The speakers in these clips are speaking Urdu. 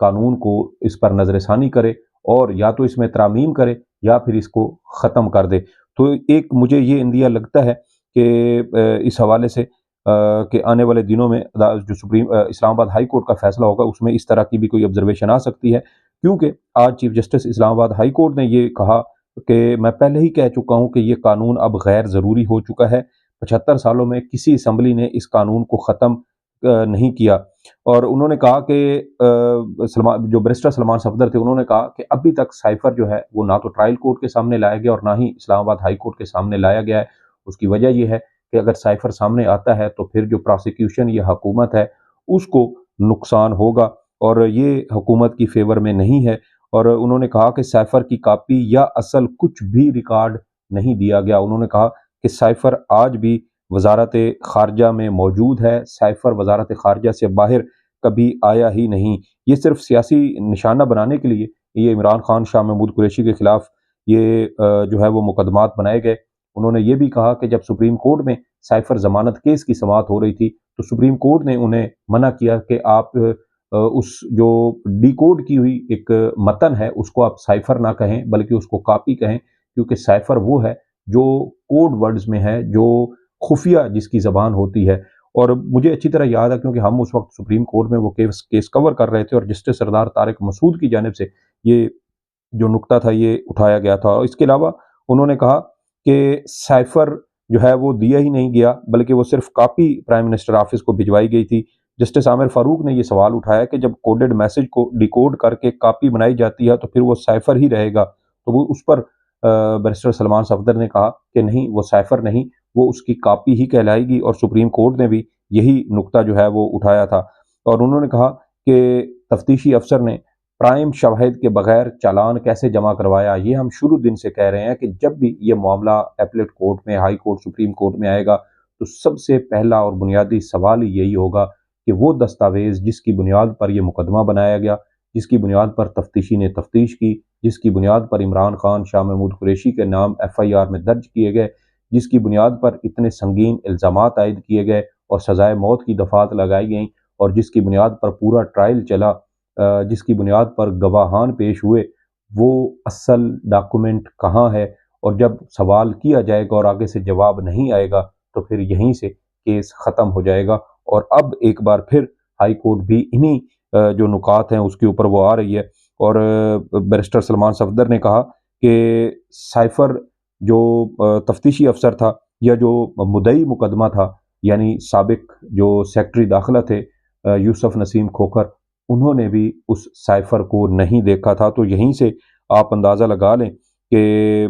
قانون کو اس پر نظر ثانی کرے اور یا تو اس میں ترامیم کرے یا پھر اس کو ختم کر دے۔ تو ایک مجھے یہ اندیہ لگتا ہے کہ اس حوالے سے کہ آنے والے دنوں میں جو اسلام آباد ہائی کورٹ کا فیصلہ ہوگا اس میں اس طرح کی بھی کوئی آبزرویشن آ سکتی ہے، کیونکہ آج چیف جسٹس اسلام آباد ہائی کورٹ نے یہ کہا کہ میں پہلے ہی کہہ چکا ہوں کہ یہ قانون اب غیر ضروری ہو چکا ہے۔ 75 سالوں میں کسی اسمبلی نے اس قانون کو ختم نہیں کیا، اور انہوں نے کہا کہ جو بیرسٹر سلمان صفدر تھے انہوں نے کہا کہ ابھی تک سائفر جو ہے وہ نہ تو ٹرائل کورٹ کے سامنے لایا گیا اور نہ ہی اسلام آباد ہائی کورٹ کے سامنے لایا گیا ہے۔ اس کی وجہ یہ ہے کہ اگر سائفر سامنے آتا ہے تو پھر جو پراسیکیوشن یہ حکومت ہے اس کو نقصان ہوگا، اور یہ حکومت کی فیور میں نہیں ہے۔ اور انہوں نے کہا کہ سائفر کی کاپی یا اصل کچھ بھی ریکارڈ نہیں دیا گیا۔ انہوں نے کہا کہ سائفر آج بھی وزارت خارجہ میں موجود ہے، سائفر وزارت خارجہ سے باہر کبھی آیا ہی نہیں۔ یہ صرف سیاسی نشانہ بنانے کے لیے یہ عمران خان شاہ محمود قریشی کے خلاف یہ جو ہے وہ مقدمات بنائے گئے۔ انہوں نے یہ بھی کہا کہ جب سپریم کورٹ میں سائفر ضمانت کیس کی سماعت ہو رہی تھی تو سپریم کورٹ نے انہیں منع کیا کہ آپ اس جو ڈی کوڈ کی ہوئی ایک متن ہے اس کو آپ سائفر نہ کہیں بلکہ اس کو کاپی کہیں، کیونکہ سائفر وہ ہے جو کوڈ ورڈز میں ہے، جو خفیہ جس کی زبان ہوتی ہے۔ اور مجھے اچھی طرح یاد ہے کیونکہ ہم اس وقت سپریم کورٹ میں وہ کیس کور کر رہے تھے اور جسٹس سردار طارق مسعود کی جانب سے یہ جو نقطہ تھا یہ اٹھایا گیا تھا۔ اور اس کے علاوہ انہوں نے کہا کہ سائفر جو ہے وہ دیا ہی نہیں گیا بلکہ وہ صرف کاپی پرائم منسٹر آفس کو بھجوائی گئی تھی۔ جسٹس عامر فاروق نے یہ سوال اٹھایا کہ جب کوڈڈ میسج کو ڈیکوڈ کر کے کاپی بنائی جاتی ہے تو پھر وہ سائفر ہی رہے گا، تو وہ اس پر بیرسٹر سلمان صفدر نے کہا کہ نہیں، وہ سائفر نہیں، وہ اس کی کاپی ہی کہلائے گی، اور سپریم کورٹ نے بھی یہی نقطہ جو ہے وہ اٹھایا تھا۔ اور انہوں نے کہا کہ تفتیشی افسر نے پرائم شواہد کے بغیر چالان کیسے جمع کروایا۔ یہ ہم شروع دن سے کہہ رہے ہیں کہ جب بھی یہ معاملہ ایپلیٹ کورٹ میں، ہائی کورٹ، سپریم کورٹ میں آئے گا تو سب سے پہلا اور بنیادی سوال یہی ہوگا کہ وہ دستاویز جس کی بنیاد پر یہ مقدمہ بنایا گیا، جس کی بنیاد پر تفتیشی نے تفتیش کی، جس کی بنیاد پر عمران خان شاہ محمود قریشی کے نام FIR میں درج کیے گئے، جس کی بنیاد پر اتنے سنگین الزامات عائد کیے گئے اور سزائے موت کی دفعات لگائی گئیں، اور جس کی بنیاد پر پورا ٹرائل چلا، جس کی بنیاد پر گواہان پیش ہوئے، وہ اصل ڈاکومنٹ کہاں ہے؟ اور جب سوال کیا جائے گا اور آگے سے جواب نہیں آئے گا تو پھر یہیں سے کیس ختم ہو جائے گا۔ اور اب ایک بار پھر ہائی کورٹ بھی انہی جو نکات ہیں اس کے اوپر وہ آ رہی ہے۔ اور بیرسٹر سلمان صفدر نے کہا کہ سائفر جو تفتیشی افسر تھا یا جو مدعی مقدمہ تھا، یعنی سابق جو سیکرٹری داخلہ تھے یوسف نسیم کھوکھر، انہوں نے بھی اس سائفر کو نہیں دیکھا تھا۔ تو یہیں سے آپ اندازہ لگا لیں کہ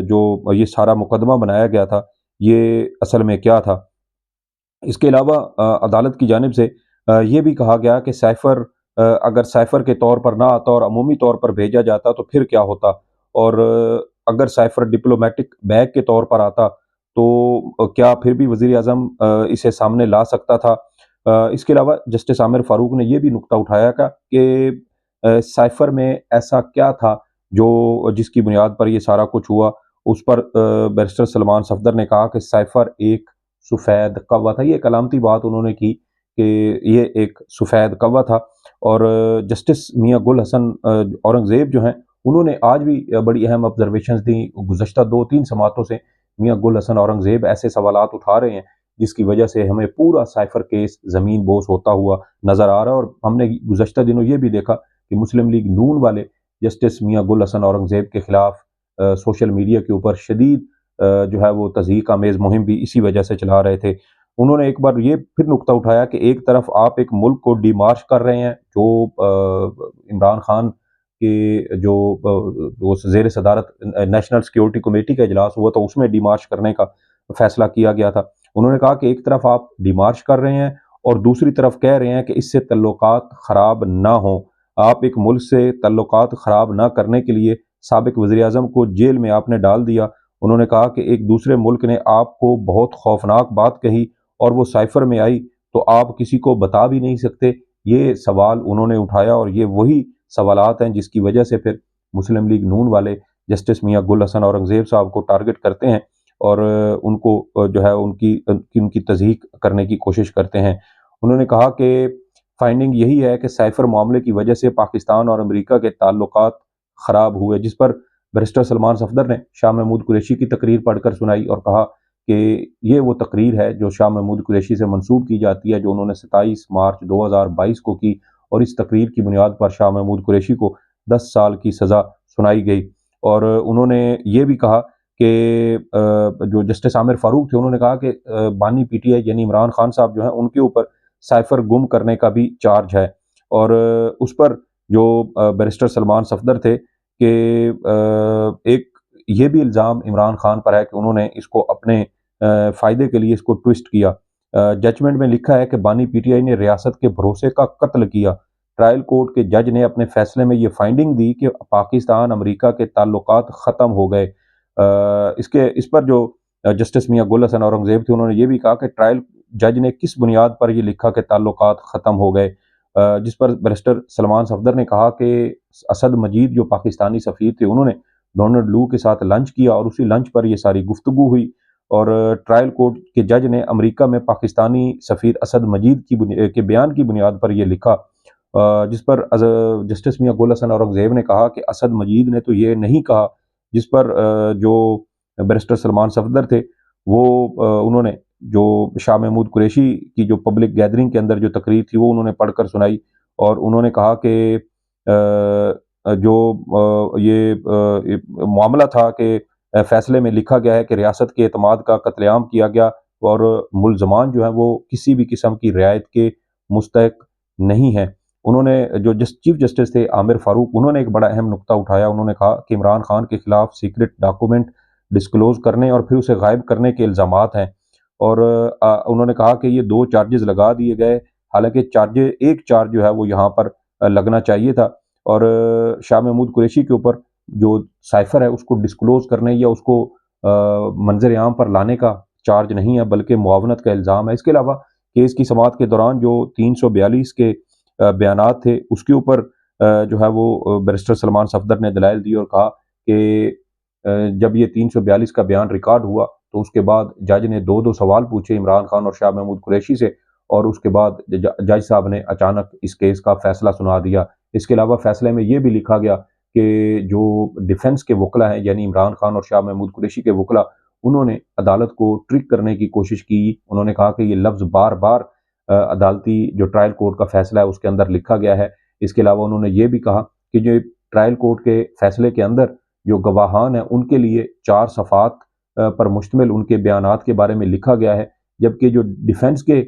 جو یہ سارا مقدمہ بنایا گیا تھا یہ اصل میں کیا تھا۔ اس کے علاوہ عدالت کی جانب سے یہ بھی کہا گیا کہ سائفر اگر سائفر کے طور پر نہ آتا اور عمومی طور پر بھیجا جاتا تو پھر کیا ہوتا، اور اگر سائفر ڈپلومیٹک بیگ کے طور پر آتا تو کیا پھر بھی وزیر اعظم اسے سامنے لا سکتا تھا۔ اس کے علاوہ جسٹس عامر فاروق نے یہ بھی نقطہ اٹھایا کہ سائفر میں ایسا کیا تھا جو جس کی بنیاد پر یہ سارا کچھ ہوا۔ اس پر بیرسٹر سلمان صفدر نے کہا کہ سائفر ایک سفید قوا تھا۔ یہ ایک علامتی بات انہوں نے کی کہ یہ ایک سفید قوا تھا۔ اور جسٹس میاں گل حسن اورنگزیب جو ہیں انہوں نے آج بھی بڑی اہم آبزرویشنز دیں۔ گزشتہ 2-3 سماعتوں سے میاں گل حسن اورنگزیب ایسے سوالات اٹھا رہے ہیں جس کی وجہ سے ہمیں پورا سائفر کیس زمین بوس ہوتا ہوا نظر آ رہا ہے۔ اور ہم نے گزشتہ دنوں یہ بھی دیکھا کہ مسلم لیگ نون والے جسٹس میاں گل حسن اورنگزیب کے خلاف سوشل میڈیا کے اوپر شدید جو ہے وہ تضحیک آمیز مہم بھی اسی وجہ سے چلا رہے تھے۔ انہوں نے ایک بار یہ پھر نقطہ اٹھایا کہ ایک طرف آپ ایک ملک کو ڈی مارچ کر رہے ہیں، جو عمران خان کے جو زیر صدارت نیشنل سیکیورٹی کمیٹی کا اجلاس ہوا تھا اس میں ڈی مارچ کرنے کا فیصلہ کیا گیا تھا۔ انہوں نے کہا کہ ایک طرف آپ ڈی مارچ کر رہے ہیں اور دوسری طرف کہہ رہے ہیں کہ اس سے تعلقات خراب نہ ہوں۔ آپ ایک ملک سے تعلقات خراب نہ کرنے کے لیے سابق وزیر اعظم کو جیل میں آپ نے ڈال دیا۔ انہوں نے کہا کہ ایک دوسرے ملک نے آپ کو بہت خوفناک بات کہی اور وہ سائفر میں آئی تو آپ کسی کو بتا بھی نہیں سکتے۔ یہ سوال انہوں نے اٹھایا اور یہ وہی سوالات ہیں جس کی وجہ سے پھر مسلم لیگ نون والے جسٹس میاں گل حسن اورنگزیب صاحب کو ٹارگٹ کرتے ہیں اور ان کو جو ہے ان کی تضحیک کرنے کی کوشش کرتے ہیں۔ انہوں نے کہا کہ فائنڈنگ یہی ہے کہ سائفر معاملے کی وجہ سے پاکستان اور امریکہ کے تعلقات خراب ہوئے، جس پر بیرسٹر سلمان صفدر نے شاہ محمود قریشی کی تقریر پڑھ کر سنائی اور کہا کہ یہ وہ تقریر ہے جو شاہ محمود قریشی سے منسوب کی جاتی ہے، جو انہوں نے 27 مارچ 2022 کو کی، اور اس تقریر کی بنیاد پر شاہ محمود قریشی کو 10 سال کی سزا سنائی گئی۔ اور انہوں نے یہ بھی کہا کہ جو جسٹس عامر فاروق تھے، انہوں نے کہا کہ بانی پی ٹی آئی یعنی عمران خان صاحب جو ہیں ان کے اوپر سائفر گم کرنے کا بھی چارج ہے، اور اس پر جو بیرسٹر سلمان صفدر تھے کہ ایک یہ بھی الزام عمران خان پر ہے کہ انہوں نے اس کو اپنے فائدے کے لیے اس کو ٹوسٹ کیا۔ ججمنٹ میں لکھا ہے کہ بانی پی ٹی آئی نے ریاست کے بھروسے کا قتل کیا۔ ٹرائل کورٹ کے جج نے اپنے فیصلے میں یہ فائنڈنگ دی کہ پاکستان امریکہ کے تعلقات ختم ہو گئے۔ اس پر جو جسٹس میاں گل حسن اورنگزیب تھے، انہوں نے یہ بھی کہا کہ ٹرائل جج نے کس بنیاد پر یہ لکھا کہ تعلقات ختم ہو گئے، جس پر بیرسٹر سلمان صفدر نے کہا کہ اسد مجید جو پاکستانی سفیر تھے، انہوں نے ڈونلڈ لو کے ساتھ لنچ کیا اور اسی لنچ پر یہ ساری گفتگو ہوئی، اور ٹرائل کورٹ کے جج نے امریکہ میں پاکستانی سفیر اسد مجید کے بیان کی بنیاد پر یہ لکھا، جس پر جسٹس میاں گل حسن اورنگزیب نے کہا کہ اسد مجید نے تو یہ نہیں کہا، جس پر جو بیرسٹر سلمان صفدر تھے وہ انہوں نے جو شاہ محمود قریشی کی جو پبلک گیدرنگ کے اندر جو تقریر تھی وہ انہوں نے پڑھ کر سنائی، اور انہوں نے کہا کہ جو یہ معاملہ تھا کہ فیصلے میں لکھا گیا ہے کہ ریاست کے اعتماد کا قتل عام کیا گیا، اور ملزمان جو ہیں وہ کسی بھی قسم کی رعایت کے مستحق نہیں ہیں۔ انہوں نے جو چیف جسٹس تھے عامر فاروق، انہوں نے ایک بڑا اہم نقطہ اٹھایا، انہوں نے کہا کہ عمران خان کے خلاف سیکرٹ ڈاکومنٹ ڈسکلوز کرنے اور پھر اسے غائب کرنے کے الزامات ہیں، اور انہوں نے کہا کہ یہ 2 چارجز لگا دیے گئے، حالانکہ ایک چارج جو ہے وہ یہاں پر لگنا چاہیے تھا، اور شاہ محمود قریشی کے اوپر جو سائفر ہے اس کو ڈسکلوز کرنے یا اس کو منظر عام پر لانے کا چارج نہیں ہے، بلکہ معاونت کا الزام ہے۔ اس کے علاوہ کیس کی سماعت کے دوران جو 342 کے بیانات تھے اس کے اوپر جو ہے وہ بیرسٹر سلمان صفدر نے دلائل دی اور کہا کہ جب یہ 342 کا بیان ریکارڈ ہوا تو اس کے بعد جج نے 2 سوال پوچھے عمران خان اور شاہ محمود قریشی سے، اور اس کے بعد جج صاحب نے اچانک اس کیس کا فیصلہ سنا دیا۔ اس کے علاوہ فیصلے میں یہ بھی لکھا گیا کہ جو ڈیفنس کے وکلا ہیں یعنی عمران خان اور شاہ محمود قریشی کے وکلا، انہوں نے عدالت کو ٹرک کرنے کی کوشش کی۔ انہوں نے کہا کہ یہ لفظ بار بار عدالتی جو ٹرائل کورٹ کا فیصلہ ہے اس کے اندر لکھا گیا ہے۔ اس کے علاوہ انہوں نے یہ بھی کہا کہ جو ٹرائل کورٹ کے فیصلے کے اندر جو گواہان ہیں ان کے لیے 4 صفحات پر مشتمل ان کے بیانات کے بارے میں لکھا گیا ہے، جبکہ جو ڈیفنس کے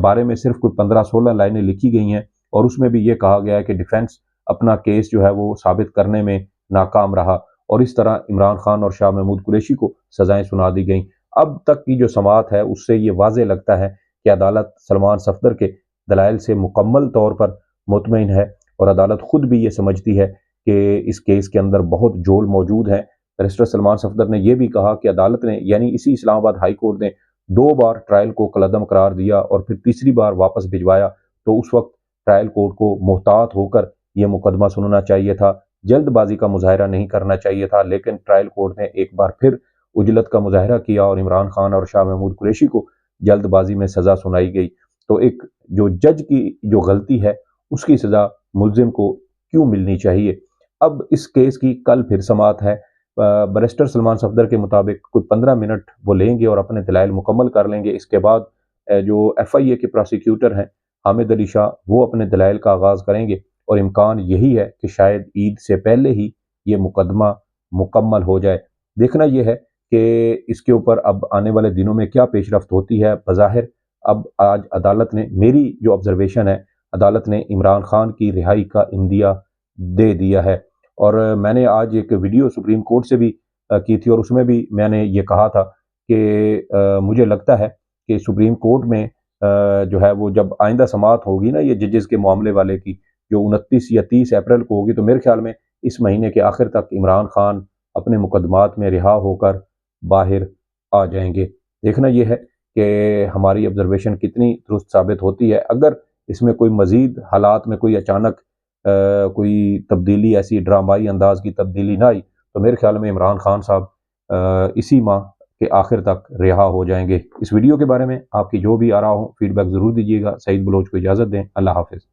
بارے میں صرف کوئی 15-16 لائنیں لکھی گئی ہیں، اور اس میں بھی یہ کہا گیا ہے کہ ڈیفنس اپنا کیس جو ہے وہ ثابت کرنے میں ناکام رہا، اور اس طرح عمران خان اور شاہ محمود قریشی کو سزائیں سنا دی گئیں۔ اب تک کی جو سماعت ہے اس سے یہ واضح لگتا ہے کہ عدالت سلمان صفدر کے دلائل سے مکمل طور پر مطمئن ہے، اور عدالت خود بھی یہ سمجھتی ہے کہ اس کیس کے اندر بہت جول موجود ہے۔ بیرسٹر سلمان صفدر نے یہ بھی کہا کہ عدالت نے یعنی اسی اسلام آباد ہائی کورٹ نے 2 بار ٹرائل کو کالعدم قرار دیا اور پھر تیسری بار واپس بھجوایا، تو اس وقت ٹرائل کورٹ کو محتاط ہو کر یہ مقدمہ سننا چاہیے تھا، جلد بازی کا مظاہرہ نہیں کرنا چاہیے تھا، لیکن ٹرائل کورٹ نے ایک بار پھر عجلت کا مظاہرہ کیا اور عمران خان اور شاہ محمود قریشی کو جلد بازی میں سزا سنائی گئی۔ تو ایک جو جج کی جو غلطی ہے اس کی سزا ملزم کو کیوں ملنی چاہیے؟ اب اس کیس کی کل پھر سماعت ہے۔ بیرسٹر سلمان صفدر کے مطابق کوئی 15 منٹ وہ لیں گے اور اپنے دلائل مکمل کر لیں گے۔ اس کے بعد جو ایف آئی اے کے پراسیکیوٹر ہیں حامد علی شاہ، وہ اپنے دلائل کا آغاز کریں گے، اور امکان یہی ہے کہ شاید عید سے پہلے ہی یہ مقدمہ مکمل ہو جائے۔ دیکھنا یہ ہے کہ اس کے اوپر اب آنے والے دنوں میں کیا پیش رفت ہوتی ہے۔ بظاہر اب آج عدالت نے، میری جو آبزرویشن ہے، عدالت نے عمران خان کی رہائی کا عندیہ دے دیا ہے، اور میں نے آج ایک ویڈیو سپریم کورٹ سے بھی کی تھی، اور اس میں بھی میں نے یہ کہا تھا کہ مجھے لگتا ہے کہ سپریم کورٹ میں جو ہے وہ جب آئندہ سماعت ہوگی نا یہ ججز کے معاملے والے کی، جو 29 یا 30 اپریل کو ہوگی، تو میرے خیال میں اس مہینے کے آخر تک عمران خان اپنے مقدمات میں رہا ہو کر باہر آ جائیں گے۔ دیکھنا یہ ہے کہ ہماری آبزرویشن کتنی درست ثابت ہوتی ہے۔ اگر اس میں کوئی مزید حالات میں کوئی اچانک کوئی تبدیلی، ایسی ڈرامائی انداز کی تبدیلی نہ آئی، تو میرے خیال میں عمران خان صاحب اسی ماہ کہ آخر تک رہا ہو جائیں گے۔ اس ویڈیو کے بارے میں آپ کی جو بھی آراء ہو فیڈ بیک ضرور دیجیے گا۔ سعید بلوچ کو اجازت دیں، اللہ حافظ۔